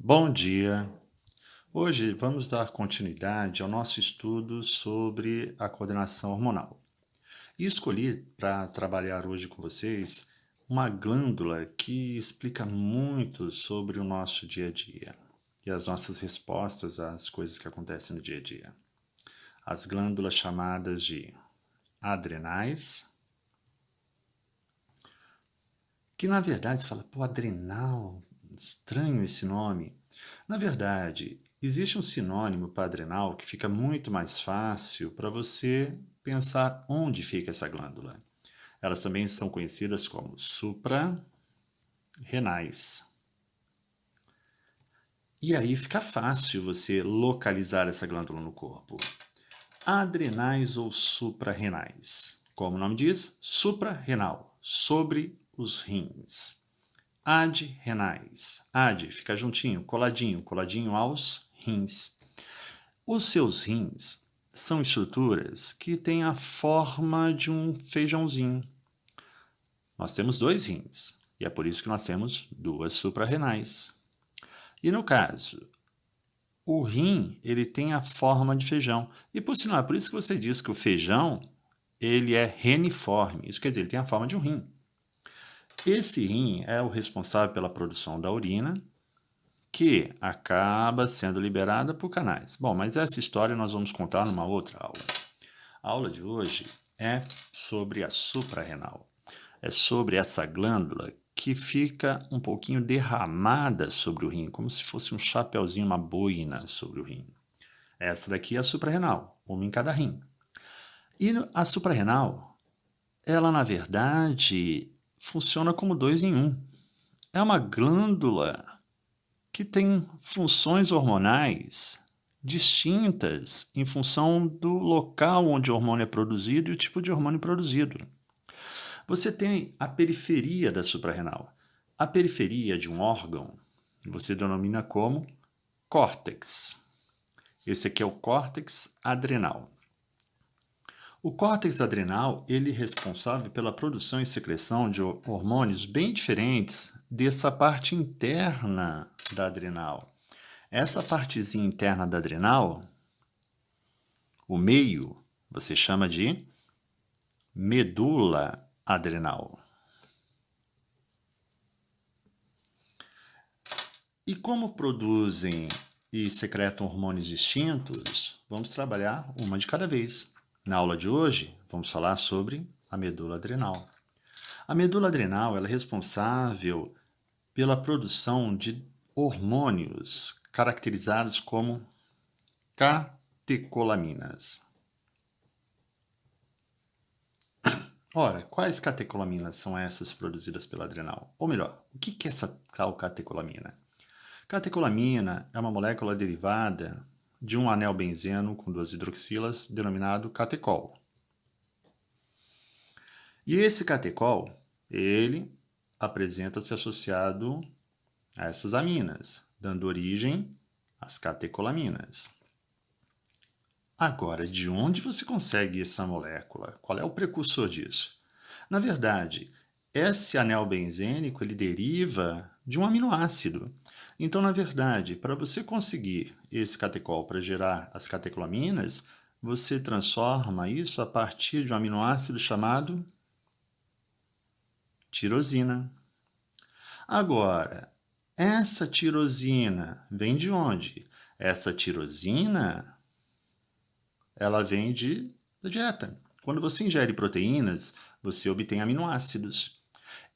Bom dia! Hoje vamos dar continuidade ao nosso estudo sobre a coordenação hormonal. E escolhi para trabalhar hoje com vocês uma glândula que explica muito sobre o nosso dia a dia e as nossas respostas às coisas que acontecem no dia a dia. As glândulas chamadas de adrenais, que na verdade você fala, pô, adrenal, estranho esse nome. Na verdade, existe um sinônimo para adrenal que fica muito mais fácil para você pensar onde fica essa glândula. Elas também são conhecidas como suprarrenais. E aí fica fácil você localizar essa glândula no corpo. Adrenais ou suprarrenais? Como o nome diz, suprarrenal, sobre os rins. Adrenais. Ad fica juntinho, coladinho aos rins. Os seus rins são estruturas que têm a forma de um feijãozinho. Nós temos dois rins, e é por isso que nós temos duas suprarrenais. E no caso, o rim, ele tem a forma de feijão. E por sinal, é por isso que você diz que o feijão, ele é reniforme. Isso quer dizer, ele tem a forma de um rim. Esse rim é o responsável pela produção da urina, que acaba sendo liberada por canais. Bom, mas essa história nós vamos contar numa outra aula. A aula de hoje é sobre a suprarrenal. É sobre essa glândula que fica um pouquinho derramada sobre o rim, como se fosse um chapeuzinho, uma boina sobre o rim. Essa daqui é a suprarrenal, uma em cada rim. E a suprarrenal, ela na verdade funciona como dois em um. É uma glândula que tem funções hormonais distintas em função do local onde o hormônio é produzido e o tipo de hormônio produzido. Você tem a periferia da suprarrenal. A periferia de um órgão você denomina como córtex. Esse aqui é o córtex adrenal. O córtex adrenal ele é responsável pela produção e secreção de hormônios bem diferentes dessa parte interna da adrenal. Essa partezinha interna da adrenal, o meio, você chama de medula adrenal. E como produzem e secretam hormônios distintos, vamos trabalhar uma de cada vez. Na aula de hoje, vamos falar sobre a medula adrenal. A medula adrenal ela é responsável pela produção de hormônios caracterizados como catecolaminas. Ora, quais catecolaminas são essas produzidas pela adrenal? Ou melhor, o que é essa tal catecolamina? Catecolamina é uma molécula derivada de um anel benzeno com duas hidroxilas denominado catecol. E esse catecol, ele apresenta-se associado a essas aminas, dando origem às catecolaminas. Agora, de onde você consegue essa molécula? Qual é o precursor disso? Na verdade, esse anel benzênico ele deriva de um aminoácido. Então, na verdade, para você conseguir esse catecol para gerar as catecolaminas, você transforma isso a partir de um aminoácido chamado tirosina. Agora, essa tirosina vem de onde? Essa tirosina, ela vem da dieta. Quando você ingere proteínas, você obtém aminoácidos.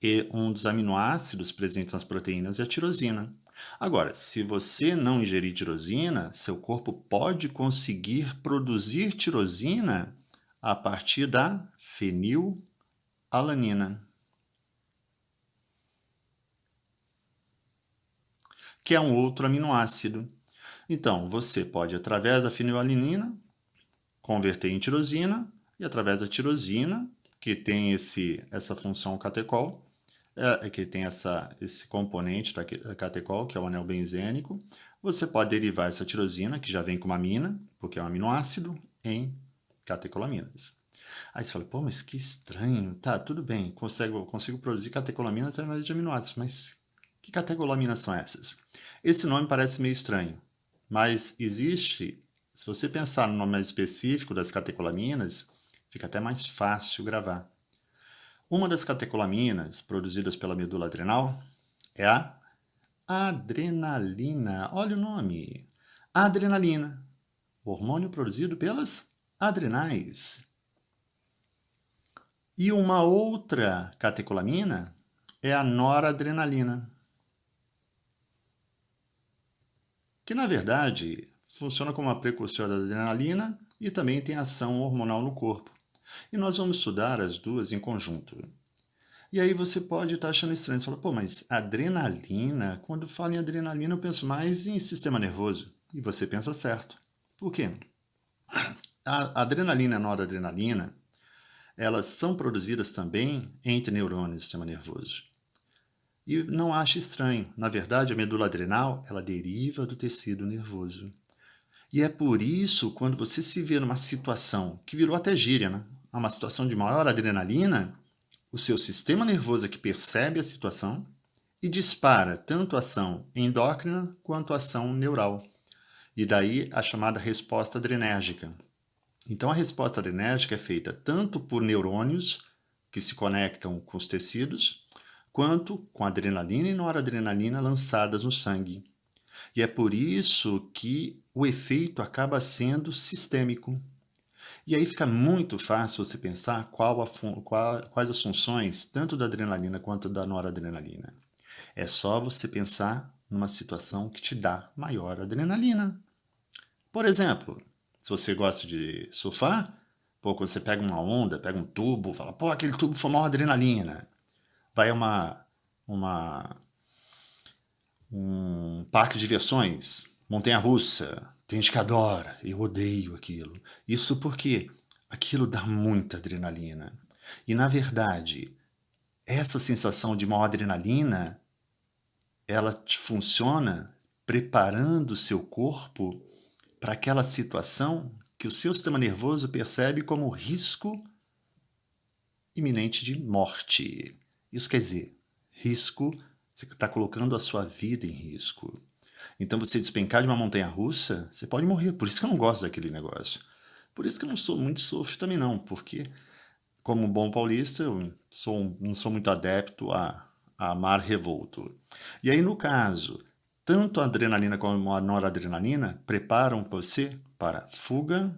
E um dos aminoácidos presentes nas proteínas é a tirosina. Agora, se você não ingerir tirosina, seu corpo pode conseguir produzir tirosina a partir da fenilalanina, que é um outro aminoácido. Então, você pode, através da fenilalanina, converter em tirosina, e através da tirosina, que tem essa função catecol, que tem esse componente da catecol, que é o anel benzênico, você pode derivar essa tirosina, que já vem com uma amina, porque é um aminoácido, em catecolaminas. Aí você fala, pô, mas que estranho. Tá, tudo bem, consigo produzir catecolaminas através de aminoácidos, mas Que catecolaminas são essas? Esse nome parece meio estranho, mas existe, se você pensar no nome mais específico das catecolaminas, fica até mais fácil gravar. Uma das catecolaminas produzidas pela medula adrenal é a adrenalina. Olha o nome. Adrenalina, hormônio produzido pelas adrenais. E uma outra catecolamina é a noradrenalina, que na verdade funciona como uma precursora da adrenalina e também tem ação hormonal no corpo. E nós vamos estudar as duas em conjunto. E aí você pode estar achando estranho, você fala, pô, mas adrenalina, quando falo em adrenalina eu penso mais em sistema nervoso. E você pensa certo. Por quê? A adrenalina e a noradrenalina, elas são produzidas também entre neurônios do sistema nervoso. E não ache estranho, na verdade a medula adrenal, ela deriva do tecido nervoso. E é por isso, quando você se vê numa situação, que virou até gíria, né? Uma situação de maior adrenalina, o seu sistema nervoso é que percebe a situação e dispara tanto a ação endócrina quanto a ação neural. E daí a chamada resposta adrenérgica. Então a resposta adrenérgica é feita tanto por neurônios que se conectam com os tecidos, quanto com adrenalina e noradrenalina lançadas no sangue. E é por isso que o efeito acaba sendo sistêmico. E aí fica muito fácil você pensar quais as funções tanto da adrenalina quanto da noradrenalina. É só você pensar numa situação que te dá maior adrenalina. Por exemplo, se você gosta de surfar, pô, quando você pega uma onda, pega um tubo, fala, pô, aquele tubo foi maior adrenalina. Vai a um parque de diversões, montanha-russa, tem gente que adora, eu odeio aquilo. Isso porque aquilo dá muita adrenalina. E, na verdade, essa sensação de maior adrenalina, ela te funciona preparando o seu corpo para aquela situação que o seu sistema nervoso percebe como risco iminente de morte. Isso quer dizer, risco, você está colocando a sua vida em risco. Então, você despencar de uma montanha-russa, você pode morrer. Por isso que eu não gosto daquele negócio. Por isso que eu não sou muito surf também não, porque, como um bom paulista, eu não sou muito adepto a mar revolto. E aí, no caso, tanto a adrenalina como a noradrenalina preparam você para fuga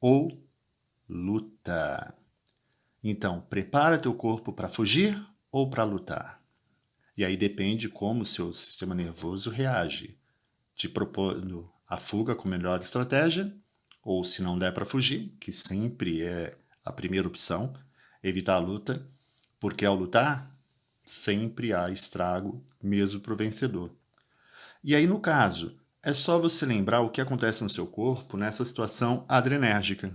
ou luta. Então, prepara teu corpo para fugir ou para lutar. E aí depende como o seu sistema nervoso reage, te propondo a fuga como melhor estratégia, ou se não der para fugir, que sempre é a primeira opção, evitar a luta, porque ao lutar, sempre há estrago, mesmo para o vencedor. E aí, no caso, é só você lembrar o que acontece no seu corpo nessa situação adrenérgica.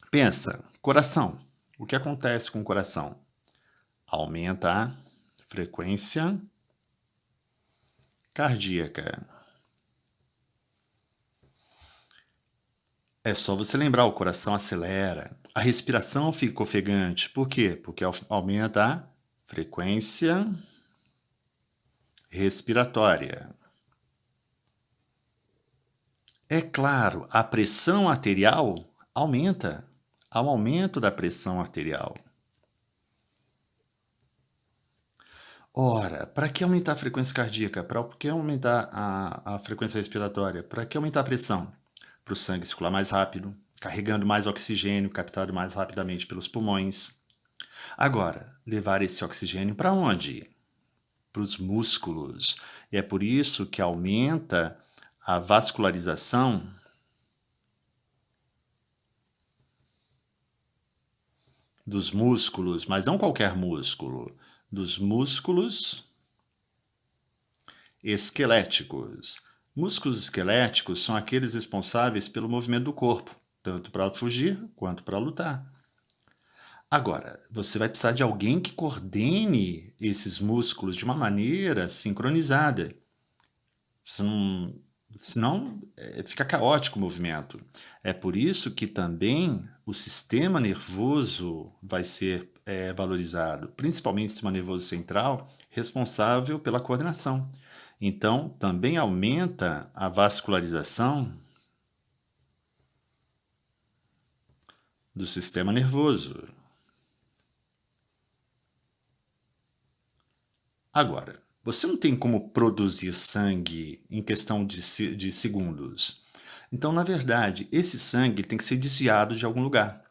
Pensa, coração. O que acontece com o coração? Aumenta a frequência cardíaca. É só você lembrar, o coração acelera, a respiração fica ofegante. Por quê? Porque aumenta a frequência respiratória. É claro, a pressão arterial aumenta. Há um aumento da pressão arterial. Ora, para que aumentar a frequência cardíaca? Para que aumentar a frequência respiratória? Para que aumentar a pressão? Para o sangue circular mais rápido, carregando mais oxigênio, captado mais rapidamente pelos pulmões. Agora, levar esse oxigênio para onde? Para os músculos. E é por isso que aumenta a vascularização dos músculos, mas não qualquer músculo, dos músculos esqueléticos. Músculos esqueléticos são aqueles responsáveis pelo movimento do corpo, tanto para fugir quanto para lutar. Agora, você vai precisar de alguém que coordene esses músculos de uma maneira sincronizada. Você senão fica caótico o movimento. É por isso que também o sistema nervoso vai ser valorizado, principalmente o sistema nervoso central, responsável pela coordenação. Então, também aumenta a vascularização do sistema nervoso. Agora, você não tem como produzir sangue em questão de segundos. Então, na verdade, esse sangue tem que ser desviado de algum lugar.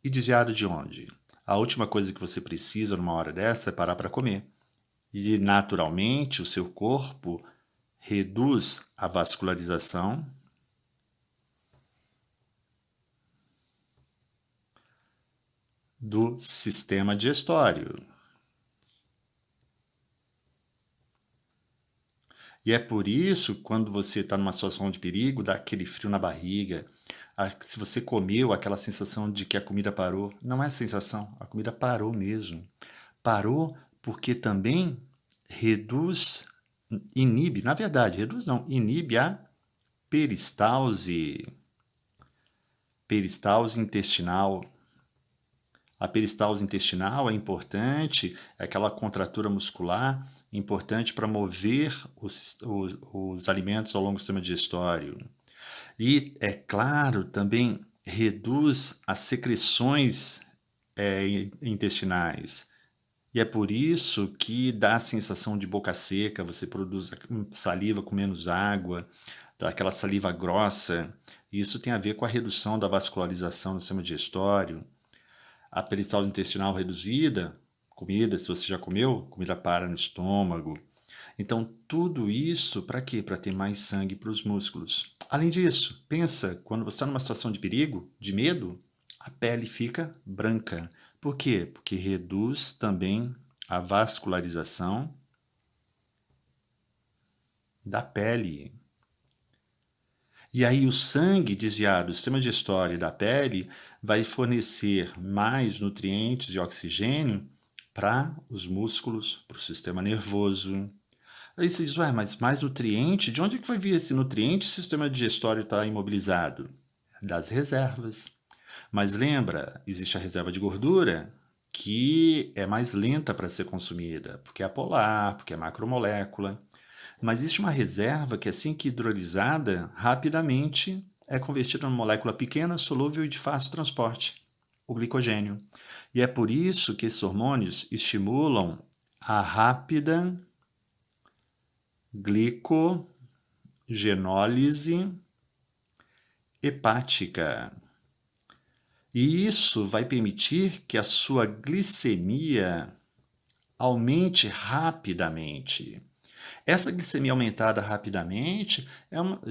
E desviado de onde? A última coisa que você precisa numa hora dessa é parar para comer. E, naturalmente, o seu corpo reduz a vascularização do sistema digestório. E é por isso, quando você está numa situação de perigo, dá aquele frio na barriga. Se você comeu, aquela sensação de que a comida parou. Não é sensação, a comida parou mesmo. Parou porque também reduz, inibe, na verdade, reduz não, inibe a peristalse intestinal. A peristalse intestinal é importante, é aquela contratura muscular importante para mover os alimentos ao longo do sistema digestório. E, é claro, também reduz as secreções intestinais. E é por isso que dá a sensação de boca seca, você produz saliva com menos água, dá aquela saliva grossa. Isso tem a ver com a redução da vascularização do sistema digestório. A peristalse intestinal reduzida, comida, se você já comeu, comida para no estômago. Então, tudo isso para quê? Para ter mais sangue para os músculos. Além disso, pensa, quando você está numa situação de perigo, de medo, a pele fica branca. Por quê? Porque reduz também a vascularização da pele. E aí o sangue desviado do sistema digestório e da pele vai fornecer mais nutrientes e oxigênio para os músculos, para o sistema nervoso. Aí você diz, ué, mas mais nutriente? De onde é que vai vir esse nutriente se o sistema digestório está imobilizado? Das reservas. Mas lembra, existe a reserva de gordura, que é mais lenta para ser consumida, porque é apolar, porque é macromolécula. Mas existe uma reserva que, assim que hidrolisada, rapidamente é convertida numa molécula pequena, solúvel e de fácil transporte, o glicogênio. E é por isso que esses hormônios estimulam a rápida glicogenólise hepática. E isso vai permitir que a sua glicemia aumente rapidamente. Essa glicemia aumentada rapidamente,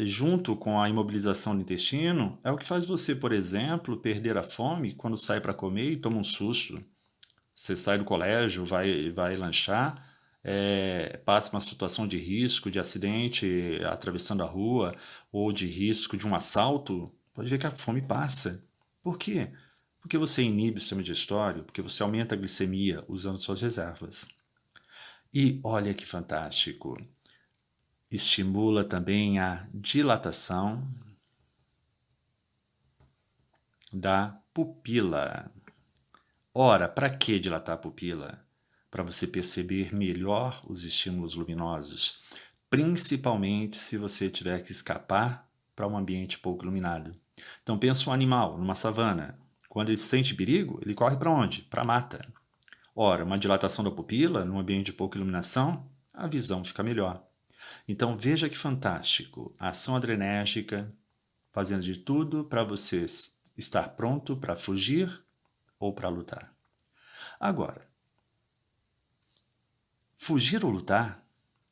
junto com a imobilização do intestino, é o que faz você, por exemplo, perder a fome quando sai para comer e toma um susto. Você sai do colégio, vai lanchar, passa uma situação de risco, de acidente atravessando a rua, ou de risco de um assalto, pode ver que a fome passa. Por quê? Porque você inibe o sistema digestório, porque você aumenta a glicemia usando suas reservas. E olha que fantástico! Estimula também a dilatação da pupila. Ora, para que dilatar a pupila? Para você perceber melhor os estímulos luminosos, principalmente se você tiver que escapar para um ambiente pouco iluminado. Então pensa um animal numa savana. Quando ele sente perigo, ele corre para onde? Para a mata. Ora, uma dilatação da pupila num ambiente de pouca iluminação, a visão fica melhor. Então veja que fantástico, a ação adrenérgica fazendo de tudo para você estar pronto para fugir ou para lutar. Agora, fugir ou lutar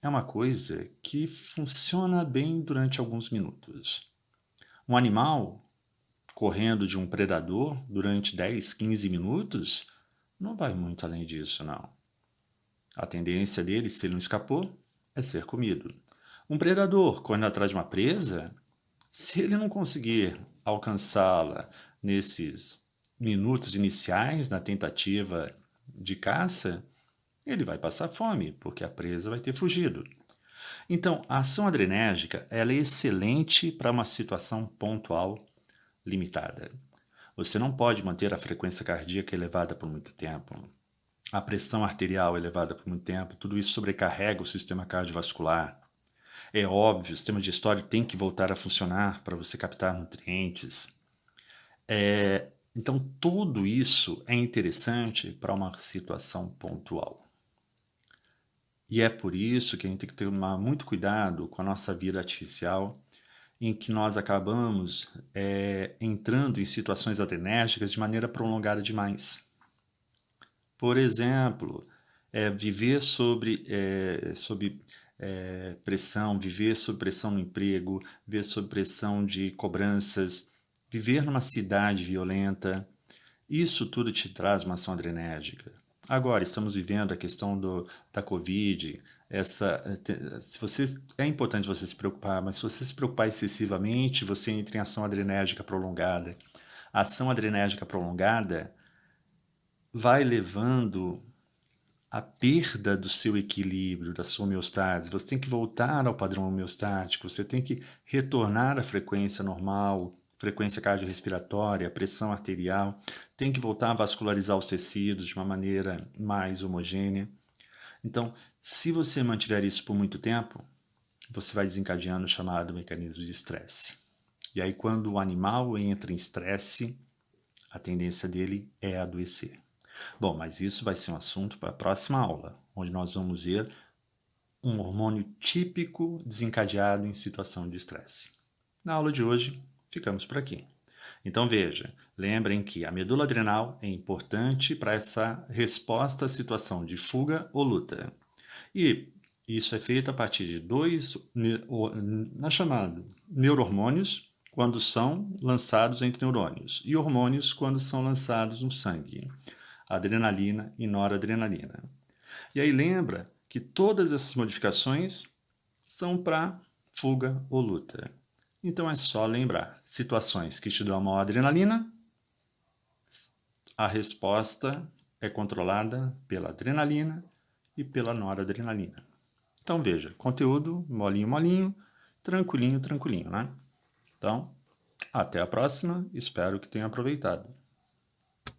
é uma coisa que funciona bem durante alguns minutos. Um animal correndo de um predador durante 10, 15 minutos não vai muito além disso, não. A tendência dele, se ele não escapou, é ser comido. Um predador correndo atrás de uma presa, se ele não conseguir alcançá-la nesses minutos iniciais na tentativa de caça, ele vai passar fome, porque a presa vai ter fugido. Então, a ação adrenérgica ela é excelente para uma situação pontual limitada. Você não pode manter a frequência cardíaca elevada por muito tempo, a pressão arterial elevada por muito tempo, tudo isso sobrecarrega o sistema cardiovascular. É óbvio, o sistema digestório tem que voltar a funcionar para você captar nutrientes. Então, tudo isso é interessante para uma situação pontual. E é por isso que a gente tem que tomar muito cuidado com a nossa vida artificial, em que nós acabamos entrando em situações adrenérgicas de maneira prolongada demais. Por exemplo, viver sob pressão, viver sob pressão no emprego, viver sob pressão de cobranças, viver numa cidade violenta, isso tudo te traz uma ação adrenérgica. Agora, estamos vivendo a questão da Covid, é importante você se preocupar, mas se você se preocupar excessivamente, você entra em ação adrenérgica prolongada. A ação adrenérgica prolongada vai levando a perda do seu equilíbrio, da sua homeostase. Você tem que voltar ao padrão homeostático, você tem que retornar à frequência normal, frequência cardiorrespiratória, pressão arterial, tem que voltar a vascularizar os tecidos de uma maneira mais homogênea. Então, se você mantiver isso por muito tempo, você vai desencadeando o chamado mecanismo de estresse. E aí, quando o animal entra em estresse, a tendência dele é adoecer. Bom, mas isso vai ser um assunto para a próxima aula, onde nós vamos ver um hormônio típico desencadeado em situação de estresse. Na aula de hoje, ficamos por aqui. Então veja, lembrem que a medula adrenal é importante para essa resposta à situação de fuga ou luta. E isso é feito a partir de dois chamado neurohormônios, quando são lançados entre neurônios, e hormônios quando são lançados no sangue, adrenalina e noradrenalina. E aí lembra que todas essas modificações são para fuga ou luta. Então é só lembrar, situações que te dão maior adrenalina, a resposta é controlada pela adrenalina e pela noradrenalina. Então veja, conteúdo molinho, molinho, tranquilinho, tranquilinho, né? Então, até a próxima, espero que tenha aproveitado.